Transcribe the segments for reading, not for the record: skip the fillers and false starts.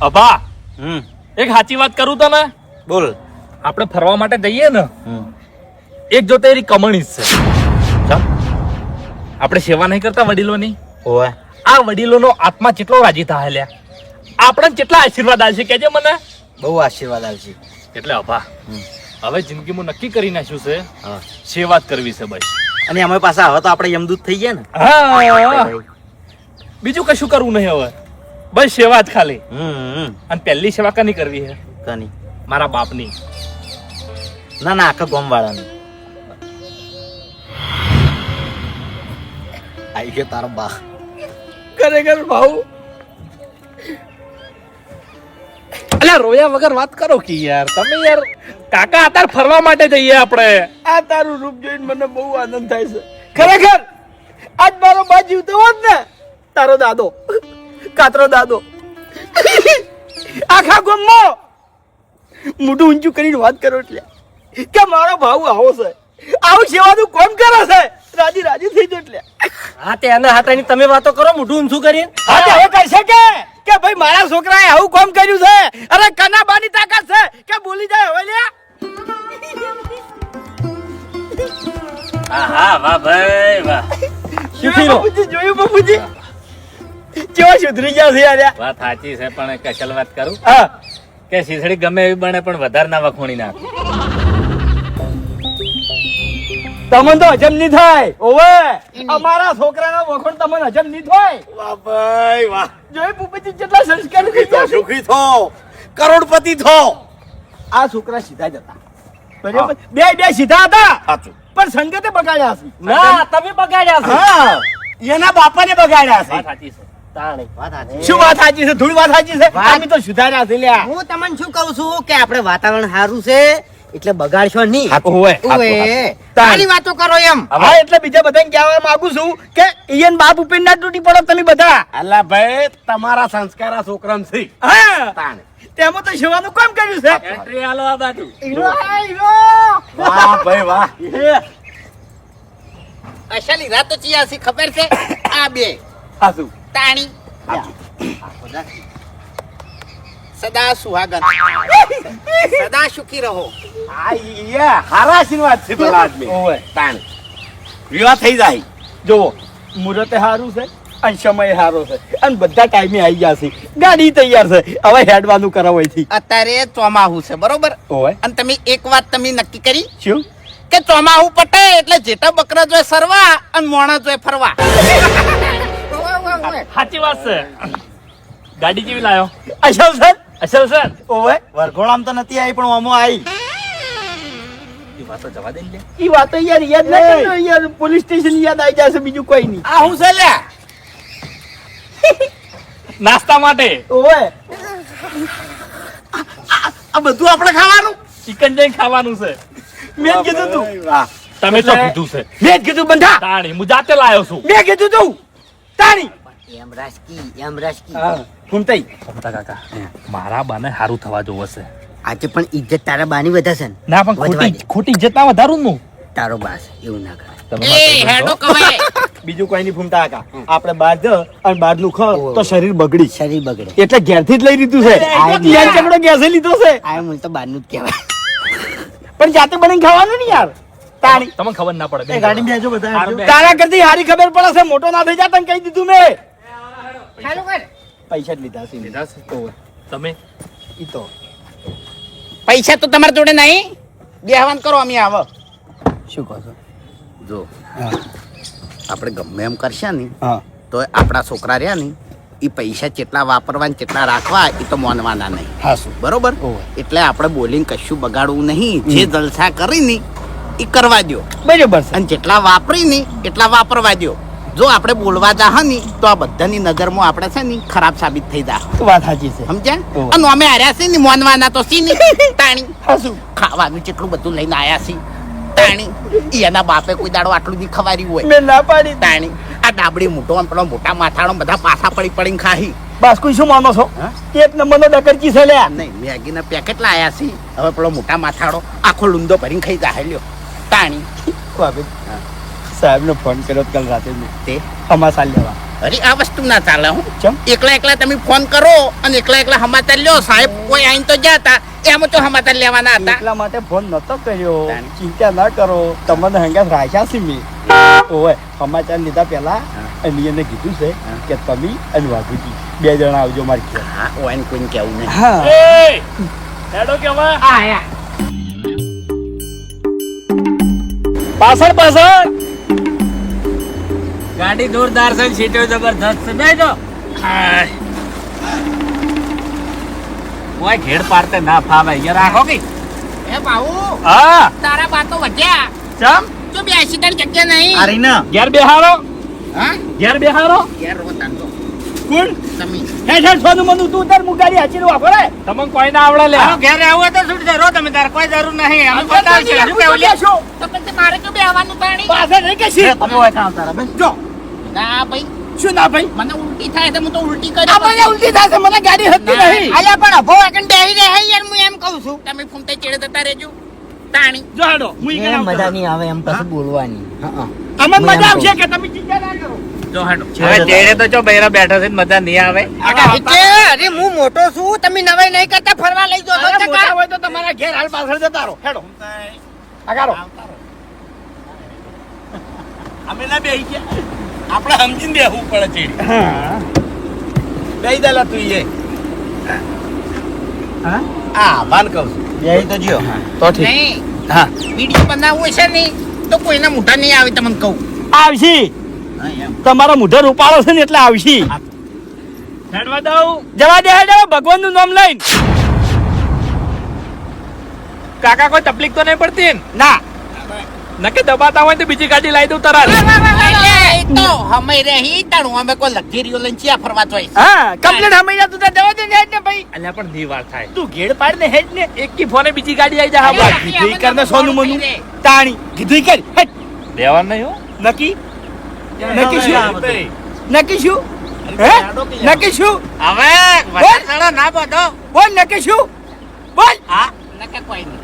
અભા એક સાચી વાત કરું તો ને, બોલ. આપણે ફરવા માટે જઈએ ને, એક જોતે એની કમણી જ છે. આપણે સેવા નહીં કરતા વડીલોની, ઓય આ વડીલોનો આત્મા કેટલો રાજી થાય લ્યા. આપણે કેટલા આશીર્વાદ આલશે કેજે મને. બહુ આશીર્વાદ આવશે. એટલે અભા હવે જિંદગીમાં નક્કી કરી નાખ્યું છે, હા. સેવા જ કરવી છે બસ. અને અમે પાછા હવે તો આપણે યમદૂત થઈ ગયા ને. હા, બીજું કશું કરવું નહીં હવે, બસ સેવા જ ખાલી. અને પહેલી સેવા કની કરવી છે? કની? મારા બાપની. ના ના, આખા ગામ વાળાની. આવી ગયો તારો બા. ખરેખર ભાવ અલ્યા રોયા વગર વાત કરો કે યાર તમે. યાર કાકા અત્યારે ફરવા માટે જઈએ આપણે. આ તારું રૂપ જોઈને મને બહુ આનંદ થાય છે. ખરેખર આજ મારો બા જીવતો હોત ને, તારો દાદો કાતરો દાદો આખા ગામમાં મોઢું ઊંચું કરીને વાત કરો એટલે કે મારો ભાવ આવો છે, આવું સેવાનું કોમ કરે છે, રાજી રાજી થઈ જાય એટલે. હા, તે એના હાથાની તમે વાતો કરો મોઢું ઊંચું કરીને. હા તે હવે કહેશે કે ભાઈ મારા છોકરાએ આવું કામ કર્યું છે. અરે કનાબાની તાકાત છે કે બોલી જાય હવે લ્યા. હા વાહ ભાઈ વાહ. જોયું બાપુજી, જોયું બાપુજી કેવા સુધરી ગયા છે યાર. વાત સાચી છે પણ કશલ વાત કરું હા કે શીસડી ગમે એવી બને પણ વધારે ના વખોણી નાખ. તમને તો હજમ નહીં થાય. ઓવે અમારા છોકરાના વખોણ તમને હજમ નહીં થાય. વાહ ભાઈ વાહ. જોઈ પુપેજી કેટલા સંસ્કાર થઈ ગયા છે. સુખી થો, કરોડપતિ થો. આ છોકરા સીધા જ હતા બરાબર, બે સીધા હતા સાચું. પણ સંગતે બગાડ્યા છે. ના, તમે બગાડ્યા છે. હા એના બાપાને બગાડ્યા વાત છે. સાચી છે. તાણે વાત સાચી. શું વાત સાચી છે? ધૂળ વાત સાચી છે. વાત- અમે તો સુધાર્યા છે લ્યા. હું તમને શું કહું છું કે આપણે વાતાવરણ સારું છે એટલે બગાડશો નહીં. ઓવે ઓવે, આની વાતો કરો એમ. હા એટલે બીજા બધાને કહેવા માંગુ છું કે ઈયન બાપ ઉપર ના તૂટી પડો તમે બધા. અલ્લા ભાઈ, તમારા સંસ્કાર છોકરામ છે. હા તાણે. તેમાં તો સેવાનું કામ કર્યું છે. એન્ટ્રી આલો આ બાજુ. હીરો આ હીરો. વાહ ભાઈ વાહ. અસલી રાત તો ચિયા છે ખબર છે? આ બે સાચું. તાણી સદા સુહાગન, સદા સુખી રહો. આ ઈએ હારા આશીર્વાદ છે પેલા આદમી. ઓવે તાણે. વિવાહ થઈ જાય. જુઓ મુહૂર્તે સારું છે અને સમય સારો છે અને બધા ટાઈમે આવી ગયા છે. ગાડી તૈયાર છે, હવે હેડવાનું કરાવો અહીંથી. અત્યારે ચોમાહું છે બરોબર, ઓવે અને તમે એક વાત તમે નક્કી કરી શું? કે ચોમાહું પટે એટલે જેટા બકરા જોય સરવા અને મોણા જોય ફરવા. સાચી વાત છે. ગાડી જેવી લાયો. અસલ સર. અસલ સર. ઓવે વરઘોડામાં તો નથી આવી પણ આમાં આવી. એ વાતો જવા દે ને. ઈ વાતો યાર યાદ ના કરજો યાર. પોલીસ સ્ટેશન યાદ આવી જશે, બીજું કોઈ નહીં. આ હું છે લ્યા? નાસ્તા માટે ઓવે આ બધું આપણે ખાવાનું. ચિકન જઈને ખાવાનું છે. મેં જ કીધું તું. ભાઈ વાહ. તમે તો કીધું છે. મેં જ કીધું બંધા. તાણી હું જાતે લાયો છું. મેં કીધું તું તાણી. એમ રાજકી હા ઘૂમતાઈ. સમતા કાકા મારા બાને સારું થવા જોવે છે. આજે પણ ઇજ્જત તારા બાની વધે છે ને. ના પણ વધવા ખોટી દે. ખોટી ઇજ્જત ના વધારું હું. તારો બાસ એવું ના કરે. તમે એ વાત હેડો કરો. કવાય. બીજું કોઈ નહીં ફૂમતા કાકા. આપણે બહાર જ અને બહારનું ખ તો શરીર બગડી. શરીર બગડે. એટલે ઘેરથી જ લઈ લીધું છે. આ યાર ચકડો ગેસે લીધો છે. આ મને તો બહારનું જ કહેવાય. પણ જાતે બનાવીને ખાવાનું ને યાર. તાણી તમને ખબર ના પડે. એ ગાડી બેજો બધા. હારું બે. તારા કરતી હારી ખબર પડે છે. મોટો ના થઈ જા તને કહી દીધું મેં. ચાલુ કર. પૈસા જ લીધા છે. લીધા છે તો તમે ઈ તો પૈસા તો તમારા જોડે નહીં. બેહવાન કરો અમે આવો. શું કહો છો? જો આપણે ગમે એમ કરશે ને હા તો આપણા છોકરા રહ્યા ને એ પૈસા કેટલા વાપરવા ને કેટલા રાખવા એ તો માનવાના નહીં. હા શું? બરોબર, ઓવે. એટલે આપણે બોલિંગ કશું બગાડવું નહીં. જે જલસા કરી ને એ કરવા દો, બરોબર છે. અને જેટલા વાપરી ને એટલા વાપરવા દો. જો આપણે બોલવા જા ને તો આ બધાની નજરમાં આપણે છે ને ખરાબ સાબિત થઈ જા. વાત સાચી છે. સમજ્યા? ઓવે. અને અમે હાર્યા છે ને માનવાના તો સી ને તાણી હા શું? ખાવાનું જેટલું બધું લઈને આયા છે તાણી એના બાપે કોઈ દાડો આટલું બી ખવાર્યું હોય મેં ના પાડી. તાણી આ ડાબડી મોટો અને પેલો મોટા માથાળો બધા પાછા પડી પડીને ખાહી. બાસ્કુઈ શું માનો છો? હા? એક નંબરનો ડકરચી છે લ્યા. નહીં, મેગીના પેકેટ લાયા છે. હવે પેલો મોટા માથાળો આખો લુંદો ભરીને ખાઈ જાય લ્યો તાણી. સાહેબ નો ફોન કર્યો કાલ રાતે મેં. તે અમાર સાલ લેવા અરે આ વસ્તુ ના ચાલે હું ચમ? એકલા એકલા તમે ફોન કરો અને એકલા એકલા સમાચાર લ્યો સાહેબ કોઈ આઈને તો જતા એમાં તો સમાચાર લેવાના હતા એટલા માટે ફોન નતો કર્યો. તાણી. ચિંતા ના કરો, તમને હંગાત રાખ્યા છે મેં. ઓય સમાચાર લીધા પહેલા અને એને કીધું છે કે તમે અને વાઘુજી 2 જણા આવજો મારી ઘેર. હા ઓન કોઈને કેવું નહીં હા એ હેડો કેવા આયા પાછળ પાછળ ગાડી જોરદાર છે સીટો જબરદસ્ત છે બેજો ઓય ઘેડ પાડતે ના ફાવે યાર રાખો કે એ બાબુ હા તારા બાતો વધ્યા ચમ જો 82 તણ જગ્યા નહીં અરે ના ઘેર બેહારો હા ઘેર બેહારો યાર રોતા તો કોણ તમે હેઠ હેઠ સોનું મનું તું તાર મુગાડી હાચી રો વાપરે. તમને કોઈ ના આવડે લે ઘેર આવું હોય તો છૂટ જરો તમે તાર કોઈ જરૂર નહીં અમે બતાવશે શું કેવું લે તો પછી મારે તો બેહવાનું તાણી પાછળ નહીં કે શી? તમે હોય કામ તારા બેન જો ના ભાઈ શું ના ભાઈ? મને ઉલટી થાય તો હું તો ઉલટી કરી આપણને ઉલટી થાય છે, મને ગાડી હતી નહીં. અલ્યા પણ અભો આગળ બેહી રહે યાર હું એમ કહું છું તમે ફૂમતે ચેડે જતા રહેજો તાણી જો હેડો હું ઈ કરાવું. મજા નહીં આવે એમ પછી બોલવાની. અમને મજા આવશે કે તમે ચિંતા ના કરો. જો હેડો હવે જેડે તો જો બૈરા બેઠા છે ને મજા નહીં આવે એટલે અરે હું મોટો છું તમે નવાઈ નહીં કરતા ફરવા લઈ જાઓ અરે મોટા હોય તો તમારા ઘેર હાલ પાછળ જતા રહો. હેડો આગારો. અમે ના બેહી ગયા આપણે સમજીને બેહવું પડે ચેડી હા બેહી દાલા તું એ હા આ બાન કહું છું બેહી તો જ્યો તો ઠીક. નહીં હા વિડીયો બનાવવો છે ને તો કોઈના મોઢા નહીં આવે તમને કહું આવશી હા એમ તમારો મુઢો રૂપાળો છે ને એટલે આવશી. હેડવા દઉં જવા દે હેડો ભગવાનનું નામ લઈને. કાકા કોઈ તકલીફ તો નહીં પડતી ને ના નક્કી દબાતા હોય તો બીજી ગાડી લાવી દઉં તરત એ તો અમે રહી તાણું અમે કોઈ લક્ઝરીઓ લઈને ચિયા ફરવા જોઈએ હા કમ્પ્લીટ હમણાં તું તો જવા દે ને હેડ ને ભાઈ. અલ્યા પણ ની વાર થાય તું ઘેડ પાડ ને હેડ ને. એક કી ફોને બીજી ગાડી આવી જાય હા, કીધું ઈ કર ને સોનું મનું તાણી કીધું ઈ કર હેડ. દેવા નહીં હો નક્કી નક્કી શું નક્કી શું હે નક્કી શું હવે વધારે સાડા ના બધો બોલ નક્કી શું બોલ. હા નકે કોઈ નહીં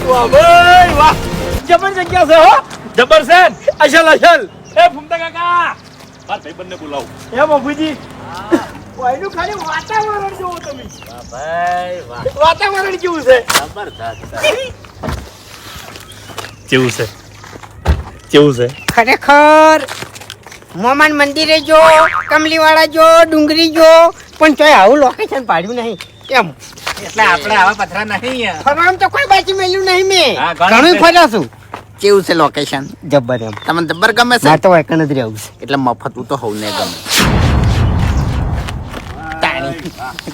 વાહ ભાઈ વાહ જબર જગ્યા છે હો. જબર છે ને? અસલ અસલ. એ ફૂમતા કાકા મારા ભાઈબંધને બોલાવું હે બાપુજી વાયનું ખાલી વાતાવરણ જોવો તમે. ભાઈ વાહ વાતાવરણ કેવું છે? કેવું છે કેવું છે ખરેખર મોમાન મંદિરે જો કમલીવાળા જો ડુંગરી જો પણ તોય આવું લોકેશન પાડ્યું નહીં એમ એટલે આપણે આવા પથરા નહીં ફરવાનું તો કોઈ બાકી મેલ્યું નહીં મેં હા, ઘણું ઘણું છે. ફર્યા છું કેવું છે લોકેશન જબ્બર એમ તમને જબ્બર ગમે છે મારે તો એકન જ રહેવું છે એટલે મફત તો હોવ ને ગમે તાણી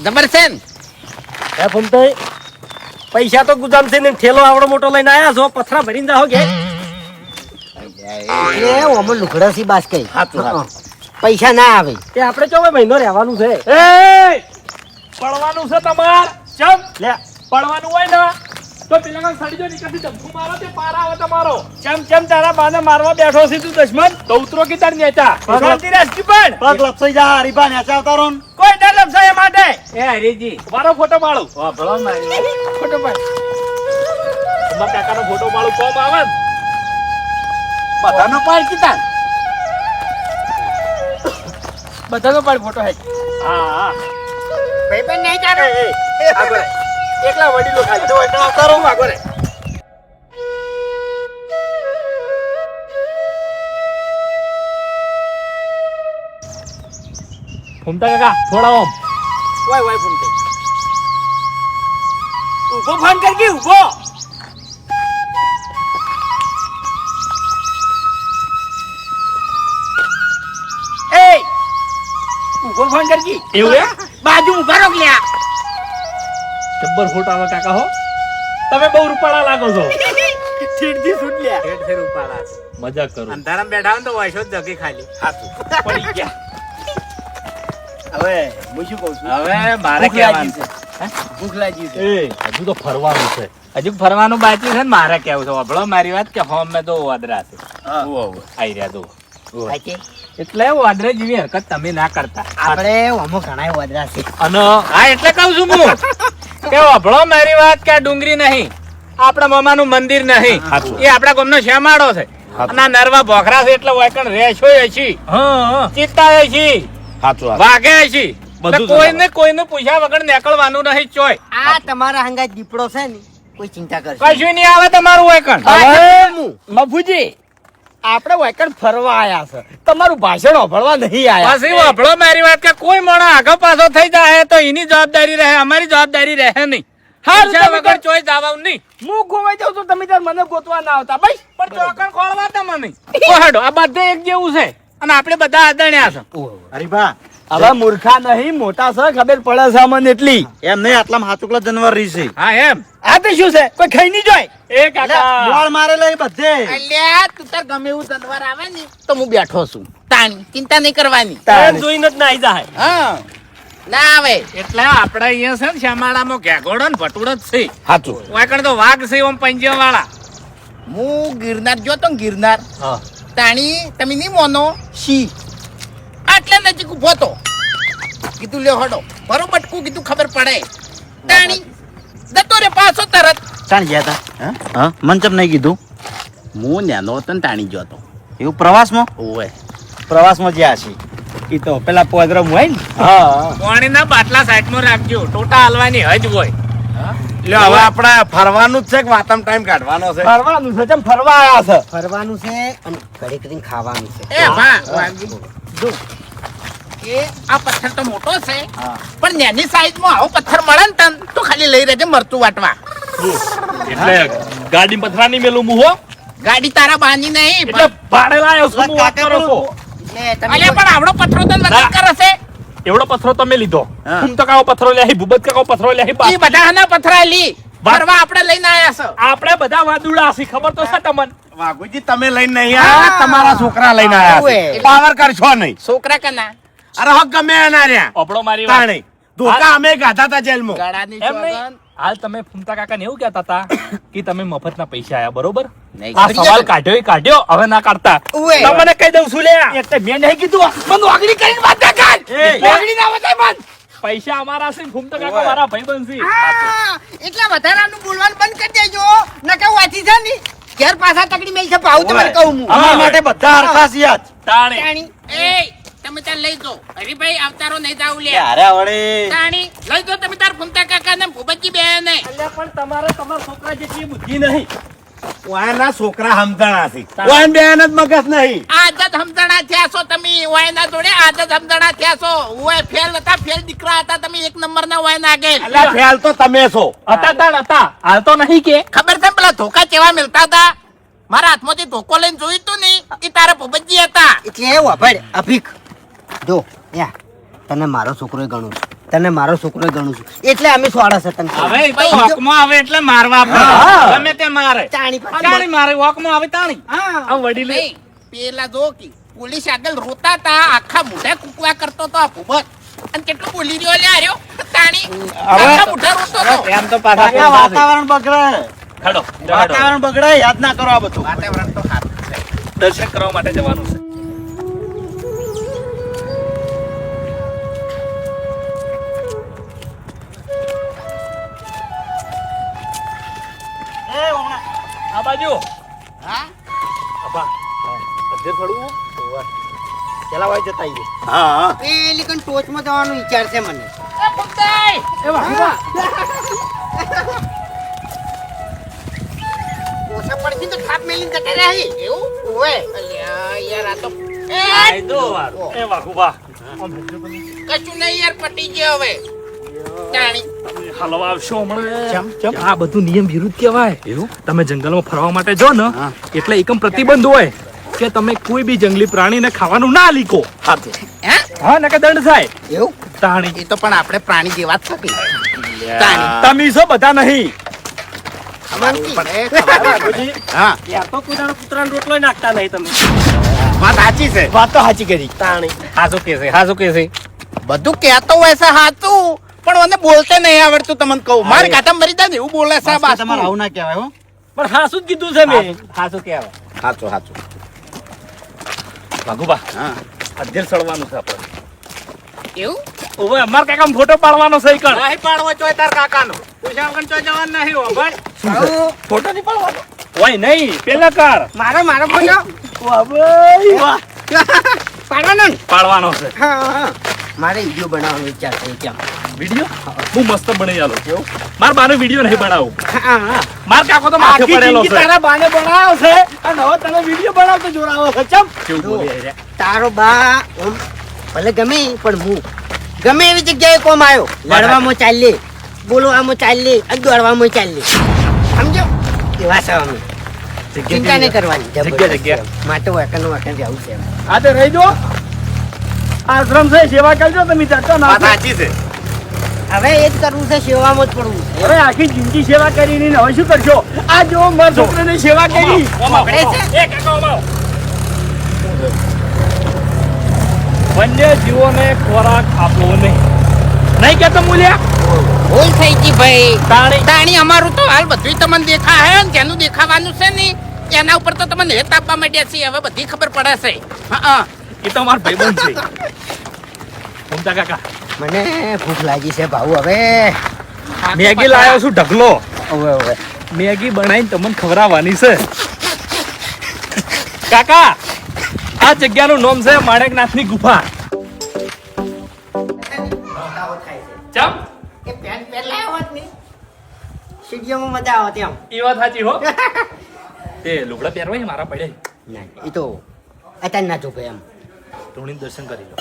જબર છે ને હે ફૂમતાઈ પૈસા તો ગુદામથી ને થેલો આવડો મોટો લઈને આયા છો પથરા ભરીને જાઓ કે એ ઓમર લુકડાસી બાસ કઈ હાચું, હાચું. પૈસા ના આવે એ આપણે ચોવે મહિનો રહેવાનું છે. એ પડવાનું છે તમાર ચમ લે પડવાનું હોય ને તો પેલા સડી જો નીકળતી ધમકુ મારો તે પાર આવે તમારો ચમ ચમ તારા બાને મારવા બેઠો છે તું દુશ્મન. તો ઉતરો કે તાર નેતા શાંતિ રાખી પણ પગ લપસાઈ જા હરીબા ને ચાવતા રહો ને. કોઈ ડર લપસાય એ માટે એ હરીજી મારો ફોટો માળું વાહ ભલો મારી ફોટો પાડ. તમારા કાકાનો ફોટો માળું કોમ આવે ને બધાનો પાડ કીધા બધાનો પાડ ફોટો હે. હા હા ભાઈબંધ નહીં તારો આગળ રે. એકલા વડીલો ખાલી તો એકલા આવતા રહો આગળ રે. ફૂમતા કાકા થોડા ઓમ વાય ફોન ઉભો ફોન કરકી ઉભો એ ઉભો ફોન કરકી એવું હે બાજુ ઉભા રહો લ્યા જબ્બર ફોટો આવે કાકા હો તમે બહુ રૂપાળા લાગો છો ઠીકથી છૂટ લ્યા ઠેર ઠેર ઉપાડા છે. મજાક કરું અંધારામાં બેઠા હોય ને તો વાયસો જ જગે ખાલી હાથું પડી ગયા હવે હું શું કહું છું હવે મારે ભૂખ લાગી કહેવાનું છે. ભૂખ લાગી છે એ હજુ તો ફરવાનું છે હજુ ફરવાનું બાકી છે ને મારે કેવું છે વાપરો મારી વાત કે હોમ મેં તો વાદરા છે હા. આઈ રહ્યા તો સાચે એટલે વાદરા જેવી હરકત તમે ના કરતા આપણે ઓમો ઘણા વધરા છે અને હા એટલે કહું છું હું કે વાપરો મારી વાત કે આ ડુંગરી નહીં આપણા મામાનું મંદિર નહીં એ આપણા ગામનો શ્યામાળો છે અને આ નરવા ભોખરા છે એટલે વાયકણ રેશો છે હા ચિત્તા છે સાચું વાઘે છે બધું કોઈને પૂછ્યા વગર નીકળવાનું નહીં ચોય આ તમારા હંગા દીપડો છે ને કોઈ ચિંતા કરશો કશું નહીં આવે તમારું વાયકણ હવે મફુજી આપણે વાયકણ ફરવા આયા છે તમારું ભાષણ સાંભળવા નહીં આયા પછી વાપરો મારી વાત કે કોઈ મોણો આગળ પાછો થઈ જાય તો એની જવાબદારી રહે અમારી જવાબદારી રહે નહીં પૂછ્યા વગર ચોય જવાનું નહીં હું ગોવાઈ જાઉં છું તમે તાર મને ગોતવા ના આવતા ભાઈ પણ ચોકણ ખોળવા તમને કોહડો આ બધે એક જેવું છે અને આપણે બધા અદાણ્યા છે હરીભા હવે મૂર્ખા નહીં મોટા છે ખબર પડે છે અમને એટલી એમ નહીં આટલા હાથુકલા જનવર રહી છે હા એમ આ તો શું છે કોઈ ખાઈ નહીં જોય એ કાકા બોળ મારેલો એ બધે અલ્યા તું તાર ગમે એવું જનવાર આવે ને તો હું બેઠો છું તાણી ચિંતા નહીં કરવાની જોઈને જ ના આવી જાય હા ના આવે એટલે આપણે અહીંયા છે ને શ્યામાળામાં ઘેગોડો ને ભટુડો જ છે સાચું વાયકણ તો વાઘ છે ઓમ પંજિયા વાળા હું ગિરનાર જોતો ને ગિરનાર હા તાણી તમે નહીં મોનો શી આટલા નજીક ઉભો તો કીધું લ્યો હડો બરોબર બટકું કીધું ખબર પડે તાણી જતો રે પાછો તરત ચાણ ગયા હતા હા મન ચમ નહીં કીધું હું નેનો હતો ને તાણી જોતો એવું પ્રવાસમાં ઓવે પ્રવાસમાં જ્યાં છે એ તો પેલા પોદરમ હોય ને હા પાણીના બાટલા સાઈડમાં રાખજો ટોટા હલવાની હજ હોય એટલે હવે આપણે ફરવાનું જ છે કે વાતમ ટાઈમ કાઢવાનો છે ફરવાનું છે ચમ ફરવા આયા છે ફરવાનું છે અને ઘડી કરીને ખાવાનું છે એ ભા વાગી જો એ આ પથ્થર તો મોટો છે પણ નાની સાઈઝમાં આવો પથ્થર મળે ને તન તો ખાલી લઈ રહેજે મરતું વાટવા એટલે ગાડી પથરાની મેલું મુહો ગાડી તારા બાની નહીં એટલે ભાડે લાયો છું હું વાત કરો છો એટલે તમે અલ્યા પણ આવડો પથ્થરો તને મદદ કરે છે એવડો પથરો તમે લીધો ફૂમ તો કાવો પથરો લે ભૂબત કાવો પથરો લે એ બધા હના પથરા લી ફરવા આપણે લઈને આયા છે આપણે બધા વાદુડા છે ખબર તો છે તમને વાઘુજી તમે લઈને નહીં આયા તમારા છોકરા લઈને આયા છે ઓવે. પાવર કરશો નહીં છોકરા કના અરે હક ગમે એના રહ્યા આપણો મારી વાત તાણે ધોકા અમે ગાધા તા જેલમાં ગળાની એમ નહીં સોગન હાલ તમે ફૂમતા કાકા ને એવું કહેતા હતા કે તમે મફતના પૈસા આયા બરોબર નહીં આ કરી સવાલ જશે. કાઢ્યો એ કાઢ્યો હવે ના કાઢતા ઓવે. તમને કહી દઉં છું લે એટલે મેં નહીં કીધું મને વાગડી કરીને વાત ના કર વાગડી ના વતાય મન પૈસા અમારા છે ફૂમતા કાકા મારા ભાઈબંધ છે એટલા વધારાનું બોલવાનું બંધ કરી દેજો નકર વાંચી છે ને ઘેર પાછા તકડી મેલ છે પાઉં તમારે કહું હું અમારા માટે બધા હરખા છે આજ તાણે તાણી. એ તમે તાર લઈ જો હરીભાઈ અવતારો નહીં જાવ લે અરે વળે તાણી લઈ જો તમે તાર ફૂમતા કાકા ને ભૂપતજી બે ને અલ્યા પણ તમારે તમારા છોકરા જેટલી બુદ્ધિ નહીં વાયના છોકરા હમતાણા છે વાયન બેન જ મગજ નહીં આદત સમજણા થયા છો તમે વાયના જોડે આદત સમજણા થયા છો ઓય ફેલ હતા ફેલ દીકરા હતા તમે એક નંબર ના વાય નાગેલ એટલે ફેલ તો તમે છો હતા તાણ હતા હાલ તો નહીં કે ખબર છે પેલા ધોકા કેવા મિલતા હતા મારા હાથમાંથી ધોકો લઈને જોયું તું ને એ તારા ભૂપતજી હતા એટલે એવું અભડ અભિક જો યા તને મારો છોકરો ગણું છું તને મારો છોકરો ગણું છું એટલે અમે સોડા છે તને હવે એ તો વોકમાં આવે એટલે મારવા પડે ગમે તે મારે ચાણી તાણી મારે વોકમાં આવે તાણી હા આ વડીલે નહીં, પેલા જો કે પોલીસ આગળ રોતા તા આખા મોઢા કુકવા કરતો તો આ ભૂપત અને કેટલું બોલી રહ્યો લે આર્યો તાણી આખા મોઢા રોતો તો એમ તો પાછા કાકા, વાતાવરણ બગડે ખડો વાતાવરણ બગડે યાદ ના કરો આ બધું વાતાવરણ તો સારું છે દર્શન કરવા માટે જવાનું છે આ બાજુ હા અપા અધે થોડું પેલા વાય જતા આવીએ હા પેલી કન ટોચમાં જવાનો વિચાર છે મને એ ભૂપતભાઈ ઓછા પડશે તો થાપ મેલીને જતા રહી એવું ઓય અલ્યા યાર આ તો એ વાઘુબા કશું નહીં યાર, પટી ગયો હવે. તાણી. હલવા આવશો હમણાં આ બધું નિયમ વિરુદ્ધ કહેવાય. તમે જંગલમાં ફરવા માટે જો ને એટલે એકમ પ્રતિબંધ હોય કે તમે કોઈ બી જંગલી પ્રાણીને ખાવાનું ના લીકો. હે? હા નકે દંડ થાય. એવું? તાણી એ તો પણ આપણે પ્રાણી જેવા જ થકી. તાણી. તમે છો બધા નહીં. એ ખબર. હા, રોટલો નાખતા નહીં તમે. વાત સાચી છે. વાત તો સાચી કરી. હાસુ કે છે, હાસુ કે છે. બધું કહેતો હોય છે હાચું, પણ મને બોલતે નહીં આવડતું. તમને કહું, મારી કાતા મરી જાય ને એવું બોલે છે. તમારે આવું ના કહેવાય હો. પણ હા શું જ કીધું છે મેં. હાસુ કહેવાય. સાચું સાચું. વાઘુબા હા, અધેર સળવાનું છે આપણે. એવું? ઓવે અમાર કાકા ફોટો પાડવાનો છે કણ. નહીં પાડવો ચોય તાર કાકાનો. પૂછ્યા વગર ચોય જવાનું નહીં હો ભાઈ. ફોટો નહીં પાડવાનો. ઓય નહીં પેલા કાર મારો ફોટો વાહ ભાઈ વાહ. પાડવાનો ને? પાડવાનો છે. હા મારે વિડીયો બનાવવાનો વિચાર છે કેમ? વિડિયો બહુ મસ્ત બની આલો. માર બાનો વિડિયો નહીં બનાવું. હા માર કાકો તો માથે આખી પડેલો જિંદગી છે. તારા બાને બનાવ્યો છે અને હવે તને વિડીયો બનાવતો જોરાવો છે. ચમ કેવું બોલી રહ્યા. તારો બા ઓમ ભલે ગમે પણ હું ગમે એવી જગ્યાએ કોમ આવ્યો, લડવામાં ચાલીએ, બોલવામાં ચાલીએ અને દોડવામાં ચાલીએ. સમજો? એવા છે અમે. ચિંતા નહીં કરવાની. જગ્યા, જગ્યા. માટે વાકણ રહેવું છે. આ તે રહી દો. આશ્રમ છે, સેવા કરજો તમે. ચર્ચા ના વાત સાચી છે. હવે એ જ કરવું છે, સેવામાં જ પડવું છે. હવે આખી જિંદગી સેવા કરીને હવે શું કરશો? આ જો મારા છોકરાને સેવા કરી. પકડે છે? એ કાકા ઓમાઓ. વન્ય જીવોને ખોરાક આપવો નહીં. નહીં કેતો મૂલ્યા? ભૂલ થઈ ગઈ ભાઈ. તાણી તાણી અમારું તો હાલ બધું તમને દેખા હે ને જેનું દેખાવાનું છે ને એના ઉપર તો તમને હેત આપવા માંડ્યા છે. હવે બધી ખબર પડે છે. હા, એ તો મારો ભાઈબંધ છે. ઉમતા કાકા મને ભૂખ લાગી છે ભાऊ. હવે મેગી લાવ્યો છું ઢગલો. હવે મેગી બનાવીને તમને ખવડાવવાની છે. કાકા આ જગ્યાનું નામ છે માણેકનાથની ગુફા. ચમ એ પેન્ટ પહેરલાયો હોત ને સીડીઓમાં મજા આવત એમ. એ વાત સાચી હો. તે લુગડા પહેરવા છે મારા પડે. ના એ તો અત્યારે ના જોવે એમ. ધોણી દર્શન કરી લો.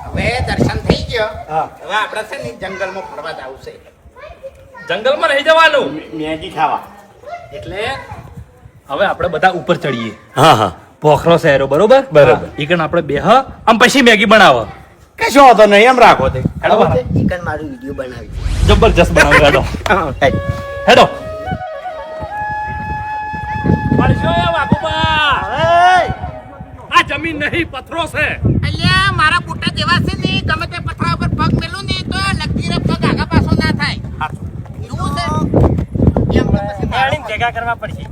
હવે દર્શન થઈ ગયો. હા. હવે આપણે છે ને જંગલમાં ફરવા જવું છે. જંગલમાં નહીં જવાનું. મેગી ખાવા. એટલે હવે આપણે બધા ઉપર ચડીએ. હા હા પોખરો શહેરો બરોબર બરાબર. ઈકણ આપણે બેહ આમ પછી મેગી બનાવો. કશો વાંધો નહીં, એમ રાખો તે. હેડો બારા. ઈકન મારું વિડીયો બનાવી. જબરજસ્ત બનાવો. હેડો હેડો. મળશો એ વાઘુબા. આ જમીન નહીં પથરો છે. અલ્યા મારા બુટા જેવા છે ને ગમે તે પથરા ઉપર પગ મેલું ને તો લકીરે પગ આગા પાછો ના થાય. એવું છે. એમ તો પછી મારું ભેગા કરવા પડશે.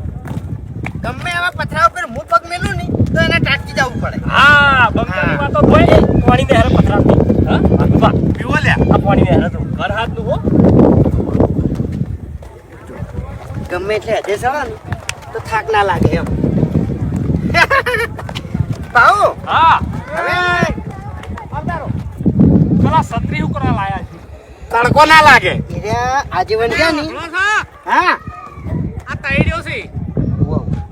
ગમે એવા પથરા ઉપર હું પગ મેલું ને તો એને ટાટકી જવું પડે. હા બંગાળી વાતો કોઈ પાણી ને હેરે પથરાતી. હા વાઘુબા પીવો લ્યા. આ પાણી ને હેરે તો ઘર હાથ નું હો. ગમે એટલે હદે સવા ને તો થાક ના લાગે એમ. ભાઉ હા હવે પેલા છત્રી હું કરવા લાયા છે. તડકો ના લાગે. હીરા આજીવન ગયા ને. હા હા આ તૈડ્યો છે.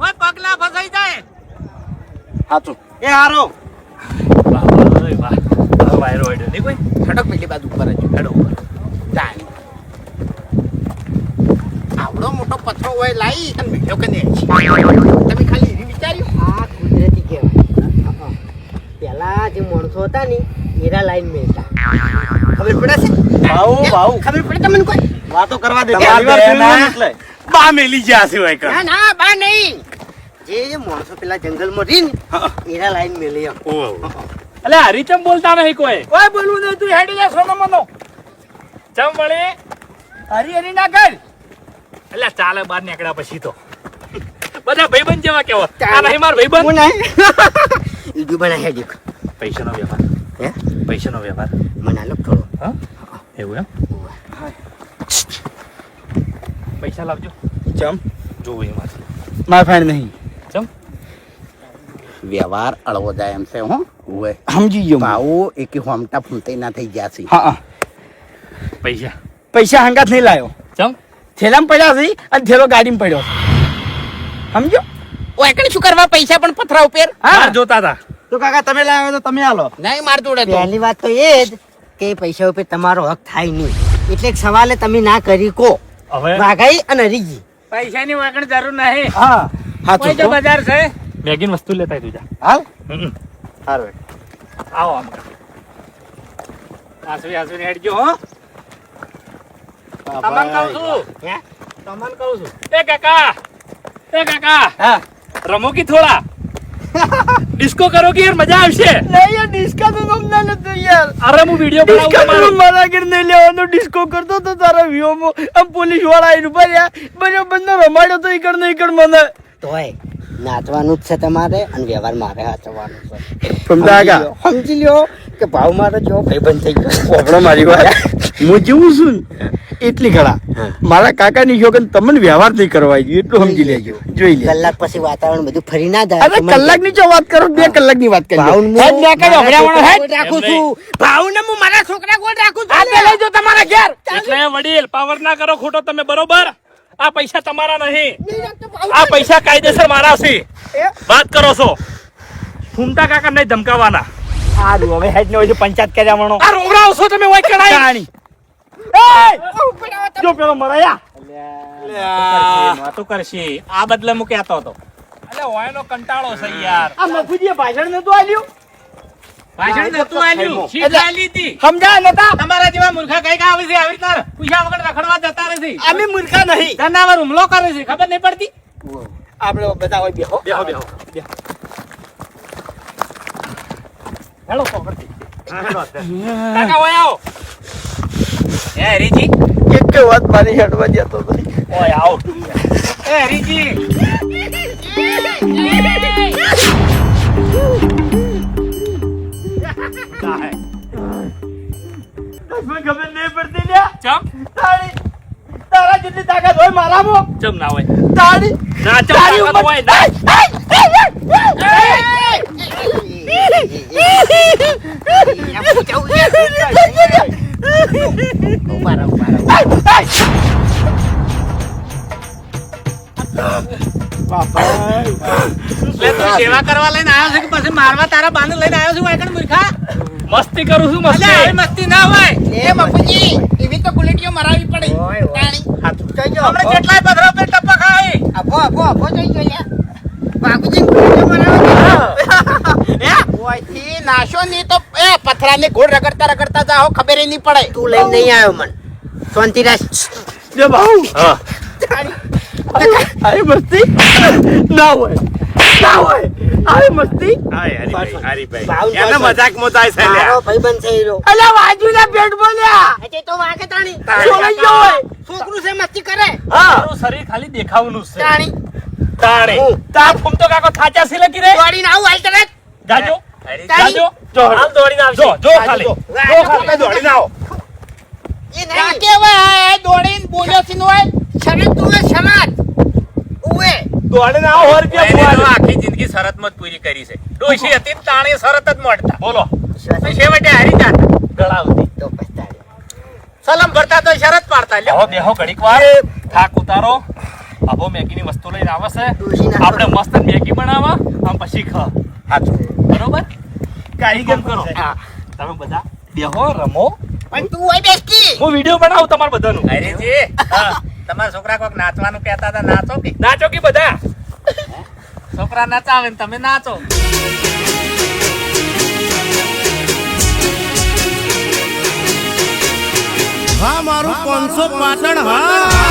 ઓય પગલા ફસાઈ જાય. સાચું. એ હારો. વાહ વાહ વાહ. આ વાયરો હેડ્યો નહીં કોઈ. ખડક પેલી બાજુ ઉપર જ હેડો ઉપર. તાણી. આવડો મોટો પથરો હોય લાઈ અને બીજો કે તમે ખાલી એવી વિચાર્યું. આ કુદરતી કહેવાય. પેલા જે માણસો હતા ને એરા લાઈન મેળતા ખબર પડે છે? ભાઉ ભાઉ ખબર પડે તમને કોઈ? વાતો કરવા દે. તમારા પહેલી વાર બેના જોયું એટલે. બા મેલી ગયા છે હોય ના ના બા નહીં. જે માણસો પેલા જંગલમાં રહી ને એરા લાઈન મેલે એમ. અલે હરી ચમ બોલતા નહીં કોઈ. કોઈ બોલવું નહીં, તું હેડી જા સોનો મનો. ચમ વળી હરી હરી ના કર. એટલે ચાલે બહાર નીકળ્યા પછી તો બધા ભાઈબંધ જેવા કેવો. આ નહીં માર ભાઈબંધ. હું નહીં વિડીયો બનાવી દેખ. પૈસાનો વ્યવહાર. હે પૈસાનો વ્યવહાર. મને આલો થોડો. હા એવું એમ પૈસા લાવજો ચમ જોવું એમાંથી મારા ફાઈન નહીં ચમ વ્યવહાર અળવો જાય એમ છે હો ઉવે સમજી ગયો હું. ભાવો એકે હોમટા ફૂમતાઈ ના થઈ ગયા છે હા પૈસા પૈસા હંગાત નહીં લાયો ચમ થેલામાં પડ્યા છે અને થેલો ગાડીમાં પડ્યો છે સમજો ઓય શું કરવા પૈસા પણ પથરા ઉપર બહાર જોતા હતા તો કાકા તમે લાવ્યો તો તમે આલો નહીં માર જોડે તો પહેલી વાત તો એ જ કે પૈસા ઉપર તમારો હક થાય નહીં એટલે એક સવાલે તમે ના કરી કો હવે વાઘાઈ અને હરીજી પૈસાની વાગણ જરૂર નહીં હા હા કોઈ જો બજાર છે મેગીન વસ્તુ લેતા તું જા હાલ હમ. સારું આવો આમ આસવી આસવી હેડજો હો તમને કહું છું હે? તમને કહું છું એ કાકા હા રમો કી થોડા ડિસ્કો કરો કે યાર મજા આવશે નહીં યાર ડિસ્કા તો તમને નતું યાર અરે હું વિડિયો બનાવું ડિસ્કા તમારો તો મારા ઘર નહીં લેવાનો ડિસ્કો કરતો તો તારા વ્યોમો આમ પોલીસ વાળા આવીને ભર્યા બરાબર નો રમાડ્યો તો ઈકડ ને ઈકડ મને તોય નાચવાનું જ છે તમારે અને વ્યવહાર મારે હાચવાનું છે સમજાગા સમજી લ્યો કે ભાવ મારો જો ભાઈબંધ થઈ ગયો આપણો મારી વાત હું જેવું છું ને એટલી ઘણા મારા કાકાની છોકરી તમને વ્યવહાર નહીં કરવા જોઈએ એટલું સમજી લેજો જોઈ લે કલાક પછી વાતાવરણ બધું ફરી ના જાય અરે કલાકની જો વાત કરો 2 કલાકની વાત કરી ભાવને હું હેડ ના કરો હમણાં હેડ રાખું છું ભાવને હું મારા છોકરા ગોળ રાખું છું આ લઈ જો તમારા ઘેર એટલે વડીલ પાવર ના કરો ખોટો તમે બરોબર આ પૈસા તમારા નહીં આ પૈસા કાયદેસર મારા છે વાત કરો છો ફૂમતા કાકા નહીં ધમકાવાના આ દો હવે હેડ ને હોય પંચાયત કર્યા મણો આ રોવડાવો છો તમે ઓય કણાઈ કહાણી જો પેલો મરાયા વાતો કરશી આ બદલે હું કહેતો હતો અલે ઓયનો કંટાળો છે યાર આ મફુજીએ ભાષણ નતું આલ્યું ભાષણ નતું આલ્યું શીખ આલી હતી સમજા નતા તમારા જેવા મૂર્ખા કઈ આવે છે આવી રીતના પૂછ્યા વગર રખડવા જતા રહે છે અમે મૂર્ખા નહીં જનાવર હુમલો કરે છે ખબર નહીં પડતી આપણે બધા હોય બેહો બેહો હેલો પકડતી કાકા ઓય આવો એ હરીજી એક વાત મારી હેડવા જતો તો ઓય આવો એ હરીજી કાહે મને ખબર નહીં પડતી લ્યા ચમ તારા જેટલી તાકાત હોય મારામાં ચમ ના હોય તારી ના ચમ તારી તાકાત હોય ના લે તું સેવા કરવા લઈને આવ્યો છે કે પછી મારવા તારા બાંધ લઈને આવ્યો છું વાયકણ મૂર્ખા મસ્તી કરું છું અલે આવી મસ્તી મસ્તી ના હોય એ બાપુજી એવી તો ગુલેટીઓ મરાવી પડે તાણી હમણાં કેટલાય પથરા પર ટપક આવી આપો જઈ ગયો લ્યા બાપુજી ઓયથી નાશો ની તો એ પથરાને ગોળ રગડતા જાઓ ખબર નહીં પડે તું લઈને નહીં આવ્યો મન શાંતિ રાખ જો ભાઉ હા આવી મસ્તી ના હોય આવી મસ્તી ભાવને એને મજાક મોતાય છે મારો ભાઈબંધ છે હીરો અલા વાજુના પેટ બોલ્યા એટલે તો વાગે તાણી છોડાઈ ગયો હોય છોકરું છે મસ્તી કરે હા તારું શરીર ખાલી દેખાવનું છે તાણી તાણે તા ફૂમતો કાકો થાચા છે લગી રે દોડીને આવું હાલ તરત જાજો તાણી. જાજો જો હાલ દોડીને આવજો જો ખાલી જો ખાલી દોડીને આવો એ નહીં રાકે હવે દોડીને બોલ્યો છે નો શરત તું એ શરત ઉવે દોડીને આવો 100 રૂપિયા એને તો ફુવાડે. આખી જિંદગી શરત મત પૂરી કરી છે ડોશી હતી ને તાણે શરત જ મોડતા બોલો પછી છેવટે હારી જાતા ગળાવતી તો પસ્તાડે સલામ ભરતા તો શરત પાડતા લ્યો આવો બેહો ઘડીક વાર થાક ઉતારો આબો મેગીની વસ્તુ લઈને આવે છે ડોશીના આપણે મસ્ત મેગી બનાવવા આમ પછી ખા બરોબર કારીગર કરો તમે બધા બેહો રમો પણ તું હોય બેસકી હું વિડિયો બનાવું તમારા બધાનું હરીજી તમારા છોકરા કોક નાચવાનું કહેતા હતા નાચો કે નાચો કે બધા છોકરા નચાવે ને તમે નાચો હા મારું 500 પાટણ હા